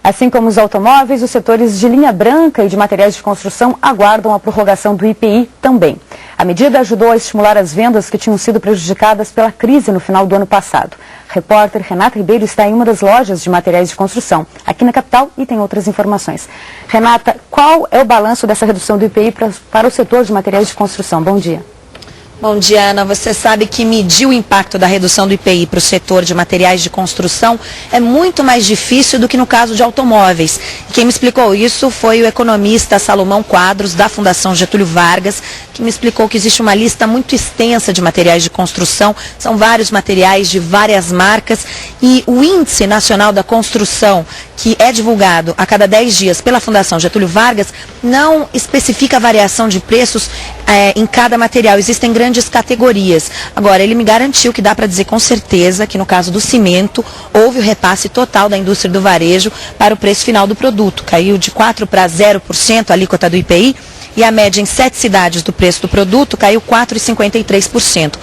Assim como os automóveis, os setores de linha branca e de materiais de construção aguardam a prorrogação do IPI também. A medida ajudou a estimular as vendas que tinham sido prejudicadas pela crise no final do ano passado. A repórter Renata Ribeiro está em uma das lojas de materiais de construção, aqui na capital, e tem outras informações. Renata, qual é o balanço dessa redução do IPI para o setor de materiais de construção? Bom dia. Bom dia, Ana. Você sabe que medir o impacto da redução do IPI para o setor de materiais de construção é muito mais difícil do que no caso de automóveis. Quem me explicou isso foi o economista Salomão Quadros, da Fundação Getúlio Vargas, que me explicou que existe uma lista muito extensa de materiais de construção, são vários materiais de várias marcas, e o Índice Nacional da Construção, que é divulgado a cada 10 dias pela Fundação Getúlio Vargas, não especifica a variação de preços em cada material. Existem grandes categorias. Agora, ele me garantiu que dá para dizer com certeza que no caso do cimento, houve o repasse total da indústria do varejo para o preço final do produto. Caiu de 4% para 0% a alíquota do IPI. E a média em 7 cidades do preço do produto caiu 4,53%.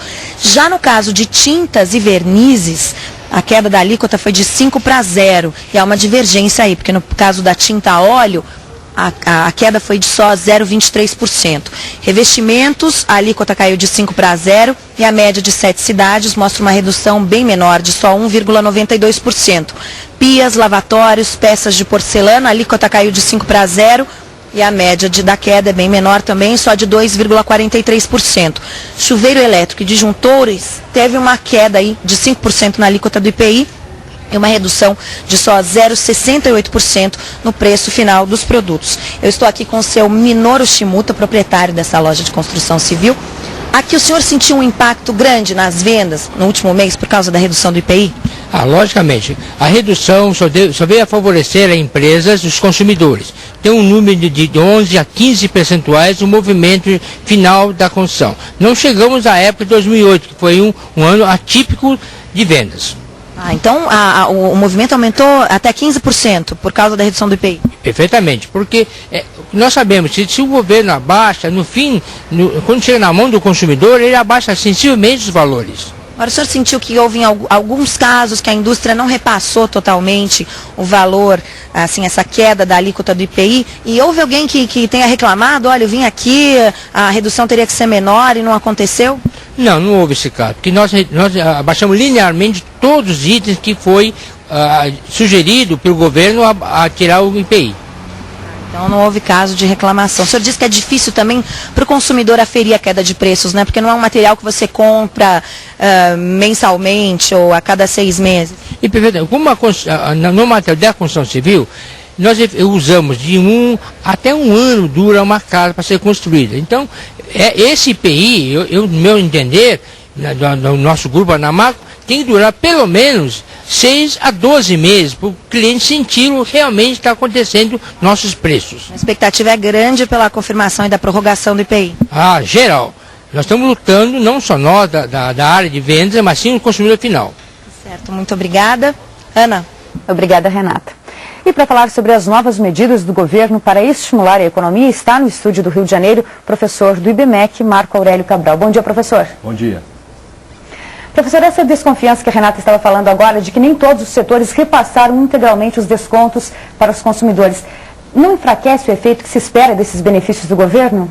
Já no caso de tintas e vernizes, a queda da alíquota foi de 5% para 0%. E há uma divergência aí, porque no caso da tinta a óleo, a queda foi de só 0,23%. Revestimentos, a alíquota caiu de 5% para 0% e a média de 7 cidades mostra uma redução bem menor, de só 1,92%. Pias, lavatórios, peças de porcelana, a alíquota caiu de 5% para 0%. E a média da queda é bem menor também, só de 2,43%. Chuveiro elétrico e disjuntores teve uma queda aí de 5% na alíquota do IPI e uma redução de só 0,68% no preço final dos produtos. Eu estou aqui com o seu Minoru Shimuta, proprietário dessa loja de construção civil. Aqui o senhor sentiu um impacto grande nas vendas no último mês por causa da redução do IPI? Logicamente. A redução só veio a favorecer as empresas e os consumidores. Tem um número de 11 a 15 percentuais no movimento final da construção. Não chegamos à época de 2008, que foi um ano atípico de vendas. Então o movimento aumentou até 15% por causa da redução do IPI? Perfeitamente, porque nós sabemos que se o governo abaixa, no fim, quando chega na mão do consumidor, ele abaixa sensivelmente os valores. Agora, o senhor sentiu que houve em alguns casos que a indústria não repassou totalmente o valor, assim, essa queda da alíquota do IPI? E houve alguém que tenha reclamado, olha, eu vim aqui, a redução teria que ser menor e não aconteceu? Não houve esse caso, porque nós abaixamos linearmente todos os itens que foi sugerido pelo governo a tirar o IPI. Então não houve caso de reclamação. O senhor disse que é difícil também para o consumidor aferir a queda de preços, né? Porque não é um material que você compra mensalmente ou a cada 6 meses. E, como no material da construção civil, nós usamos de até um ano dura uma casa para ser construída. Então, esse IPI, no meu entender, no nosso grupo Anamaco, tem que durar pelo menos 6 a 12 meses, para o cliente sentir o que realmente está acontecendo nossos preços. A expectativa é grande pela confirmação e da prorrogação do IPI? Geral. Nós estamos lutando, não só nós da área de vendas, mas sim o consumidor final. Certo, muito obrigada. Ana. Obrigada, Renata. E para falar sobre as novas medidas do governo para estimular a economia, está no estúdio do Rio de Janeiro o professor do IBMEC, Marco Aurélio Cabral. Bom dia, professor. Bom dia. Professor, essa desconfiança que a Renata estava falando agora, de que nem todos os setores repassaram integralmente os descontos para os consumidores, não enfraquece o efeito que se espera desses benefícios do governo?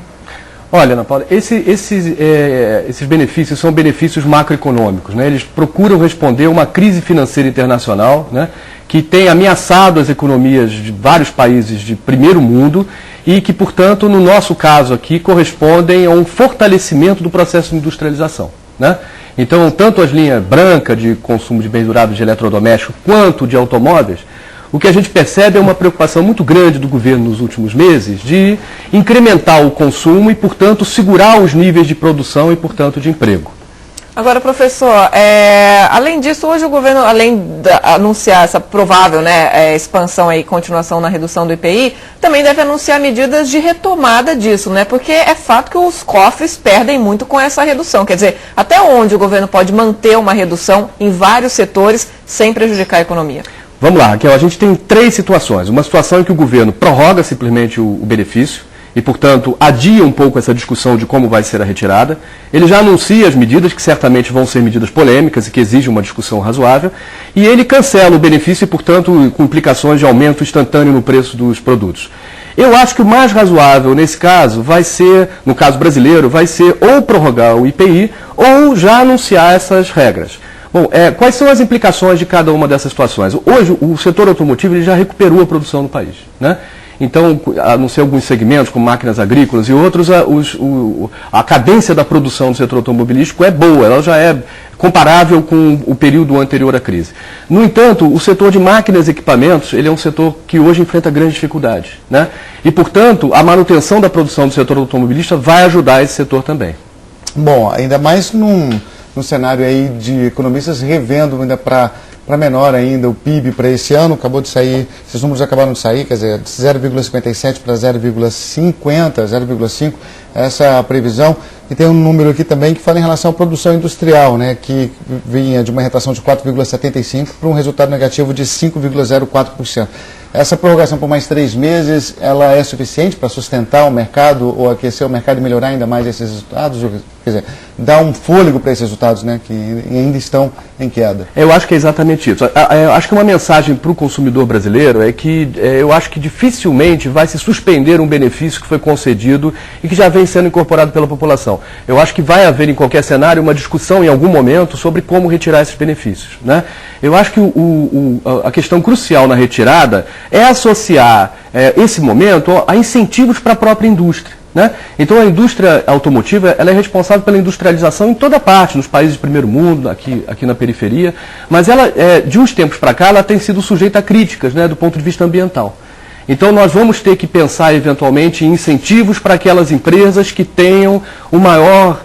Olha, Ana Paula, esses benefícios são benefícios macroeconômicos, né? Eles procuram responder a uma crise financeira internacional, né, que tem ameaçado as economias de vários países de primeiro mundo e que, portanto, no nosso caso aqui, correspondem a um fortalecimento do processo de industrialização, né? Então, tanto as linhas brancas de consumo de bens durados de eletrodomésticos quanto de automóveis, o que a gente percebe é uma preocupação muito grande do governo nos últimos meses de incrementar o consumo e, portanto, segurar os níveis de produção e, portanto, de emprego. Agora, professor, além disso, hoje o governo, além de anunciar essa provável expansão e continuação na redução do IPI, também deve anunciar medidas de retomada disso, né? Porque é fato que os cofres perdem muito com essa redução. Quer dizer, até onde o governo pode manter uma redução em vários setores sem prejudicar a economia? Vamos lá, Raquel, a gente tem 3 situações. Uma situação em que o governo prorroga simplesmente o benefício e, portanto, adia um pouco essa discussão de como vai ser a retirada. Ele já anuncia as medidas, que certamente vão ser medidas polêmicas e que exigem uma discussão razoável, e ele cancela o benefício e, portanto, com implicações de aumento instantâneo no preço dos produtos. Eu acho que o mais razoável nesse caso vai ser, no caso brasileiro, vai ser ou prorrogar o IPI ou já anunciar essas regras. Bom, quais são as implicações de cada uma dessas situações? Hoje, o setor automotivo ele já recuperou a produção no país, né? Então, a não ser alguns segmentos, como máquinas agrícolas e outros, a cadência da produção do setor automobilístico é boa, ela já é comparável com o período anterior à crise. No entanto, o setor de máquinas e equipamentos, ele é um setor que hoje enfrenta grandes dificuldades, né? E, portanto, a manutenção da produção do setor automobilista vai ajudar esse setor também. Bom, ainda mais num cenário aí de economistas revendo ainda para menor ainda o PIB para esse ano, acabou de sair, esses números acabaram de sair, quer dizer, de 0,57 para 0,5, essa é a previsão. E tem um número aqui também que fala em relação à produção industrial, né, que vinha de uma retração de 4,75 para um resultado negativo de 5,04%. Essa prorrogação por mais 3 meses, ela é suficiente para sustentar o mercado ou aquecer o mercado e melhorar ainda mais esses resultados? Quer dizer, dar um fôlego para esses resultados, né, que ainda estão em queda? Eu acho que é exatamente isso. Eu acho que uma mensagem para o consumidor brasileiro é que eu acho que dificilmente vai se suspender um benefício que foi concedido e que já vem sendo incorporado pela população. Eu acho que vai haver em qualquer cenário uma discussão em algum momento sobre como retirar esses benefícios, né? Eu acho que a questão crucial na retirada é associar esse momento a incentivos para a própria indústria, né? Então a indústria automotiva ela é responsável pela industrialização em toda parte, nos países de primeiro mundo, aqui na periferia, mas ela, de uns tempos para cá, ela tem sido sujeita a críticas, né, do ponto de vista ambiental. Então nós vamos ter que pensar eventualmente em incentivos para aquelas empresas que tenham o maior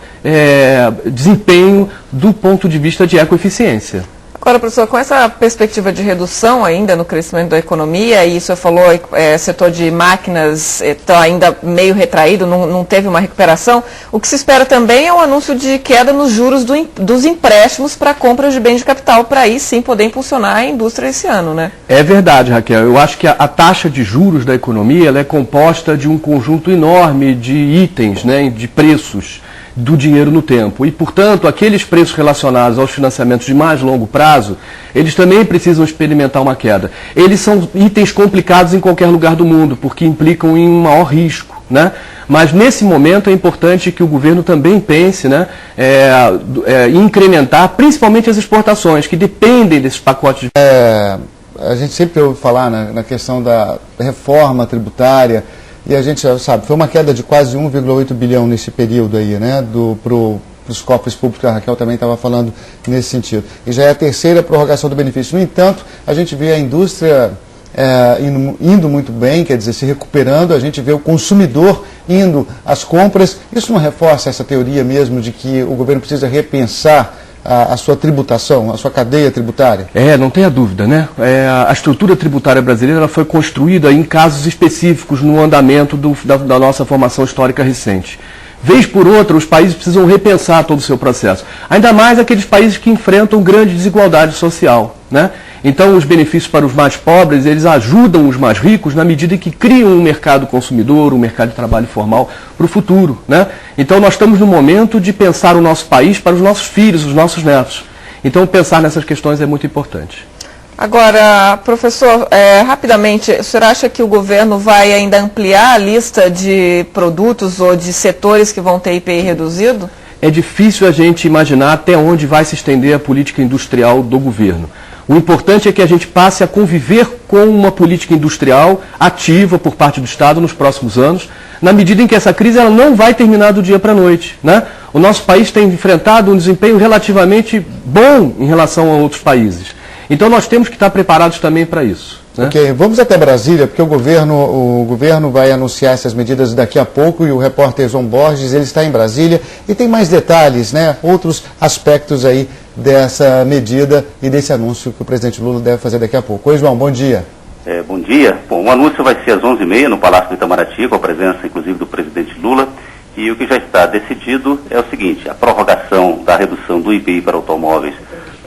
desempenho do ponto de vista de ecoeficiência. Agora, professor, com essa perspectiva de redução ainda no crescimento da economia, e o senhor falou, setor de máquinas está ainda meio retraído, não teve uma recuperação, o que se espera também é um anúncio de queda nos juros dos empréstimos para compras de bens de capital, para aí sim poder impulsionar a indústria esse ano, né? É verdade, Raquel. Eu acho que a taxa de juros da economia ela é composta de um conjunto enorme de itens, né, de preços do dinheiro no tempo. E, portanto, aqueles preços relacionados aos financiamentos de mais longo prazo, eles também precisam experimentar uma queda. Eles são itens complicados em qualquer lugar do mundo, porque implicam em um maior risco, né? Mas, nesse momento, é importante que o governo também pense, né, em incrementar, principalmente as exportações, que dependem desses pacotes. A gente sempre ouve falar na questão da reforma tributária, e a gente já sabe, foi uma queda de quase 1,8 bilhão nesse período aí, né, para os cofres públicos, a Raquel também estava falando nesse sentido. E já é a terceira prorrogação do benefício. No entanto, a gente vê a indústria indo muito bem, quer dizer, se recuperando, a gente vê o consumidor indo às compras. Isso não reforça essa teoria mesmo de que o governo precisa repensar a sua tributação, a sua cadeia tributária? Não tenha dúvida, né? A estrutura tributária brasileira ela foi construída em casos específicos no andamento da nossa formação histórica recente. Vez por outra, os países precisam repensar todo o seu processo. Ainda mais aqueles países que enfrentam grande desigualdade social, né? Então, os benefícios para os mais pobres, eles ajudam os mais ricos na medida em que criam um mercado consumidor, um mercado de trabalho formal para o futuro, né? Então, nós estamos no momento de pensar o nosso país para os nossos filhos, os nossos netos. Então, pensar nessas questões é muito importante. Agora, professor, rapidamente, o senhor acha que o governo vai ainda ampliar a lista de produtos ou de setores que vão ter IPI reduzido? É difícil a gente imaginar até onde vai se estender a política industrial do governo. O importante é que a gente passe a conviver com uma política industrial ativa por parte do Estado nos próximos anos, na medida em que essa crise ela não vai terminar do dia para a noite, né? O nosso país tem enfrentado um desempenho relativamente bom em relação a outros países. Então nós temos que estar preparados também para isso, né? Ok, vamos até Brasília, porque o governo vai anunciar essas medidas daqui a pouco e o repórter João Borges, ele está em Brasília e tem mais detalhes, né? Outros aspectos aí dessa medida e desse anúncio que o presidente Lula deve fazer daqui a pouco. Oi, João, bom dia. Bom dia. Bom, o anúncio vai ser às 11h30 no Palácio do Itamaraty, com a presença inclusive do presidente Lula, e o que já está decidido é o seguinte: a prorrogação da redução do IPI para automóveis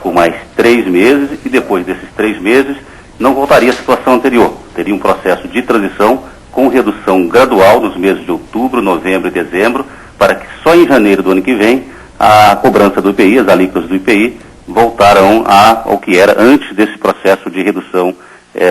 por mais 3 meses, e depois desses 3 meses não voltaria à situação anterior. Teria um processo de transição com redução gradual nos meses de outubro, novembro e dezembro, para que só em janeiro do ano que vem a cobrança do IPI, as alíquotas do IPI, voltarão ao que era antes desse processo de redução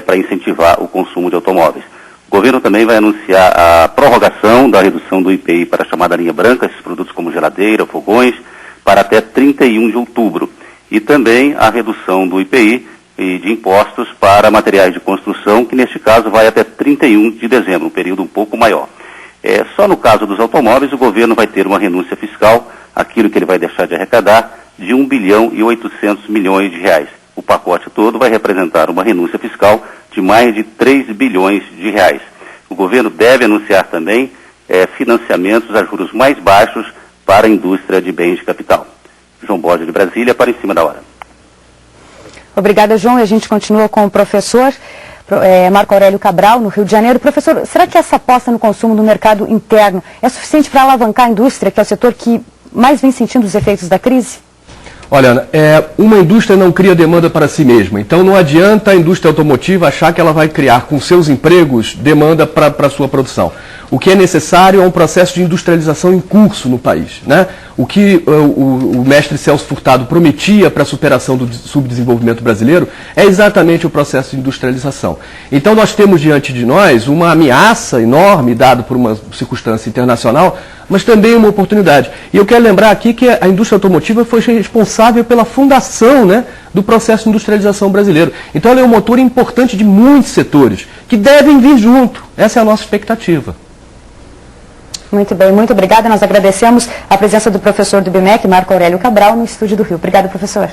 para incentivar o consumo de automóveis. O governo também vai anunciar a prorrogação da redução do IPI para a chamada linha branca, esses produtos como geladeira, fogões, para até 31 de outubro. E também a redução do IPI e de impostos para materiais de construção, que neste caso vai até 31 de dezembro, um período um pouco maior. Só no caso dos automóveis, o governo vai ter uma renúncia fiscal, aquilo que ele vai deixar de arrecadar, de 1 bilhão e 800 milhões de reais. O pacote todo vai representar uma renúncia fiscal de mais de 3 bilhões de reais. O governo deve anunciar também financiamentos a juros mais baixos para a indústria de bens de capital. João Borges de Brasília, para Em Cima da Hora. Obrigada, João. E a gente continua com o professor Marco Aurélio Cabral, no Rio de Janeiro. Professor, será que essa aposta no consumo no mercado interno é suficiente para alavancar a indústria, que é o setor que mais vem sentindo os efeitos da crise? Olha, Ana, uma indústria não cria demanda para si mesma. Então não adianta a indústria automotiva achar que ela vai criar com seus empregos demanda para a sua produção. O que é necessário é um processo de industrialização em curso no país, né? O que o mestre Celso Furtado prometia para a superação do subdesenvolvimento brasileiro é exatamente o processo de industrialização. Então nós temos diante de nós uma ameaça enorme dada por uma circunstância internacional, mas também uma oportunidade. E eu quero lembrar aqui que a indústria automotiva foi responsável pela fundação, né, do processo de industrialização brasileiro. Então ela é um motor importante de muitos setores, que devem vir junto. Essa é a nossa expectativa. Muito bem, muito obrigada. Nós agradecemos a presença do professor do IBMEC, Marco Aurélio Cabral, no estúdio do Rio. Obrigada, professor.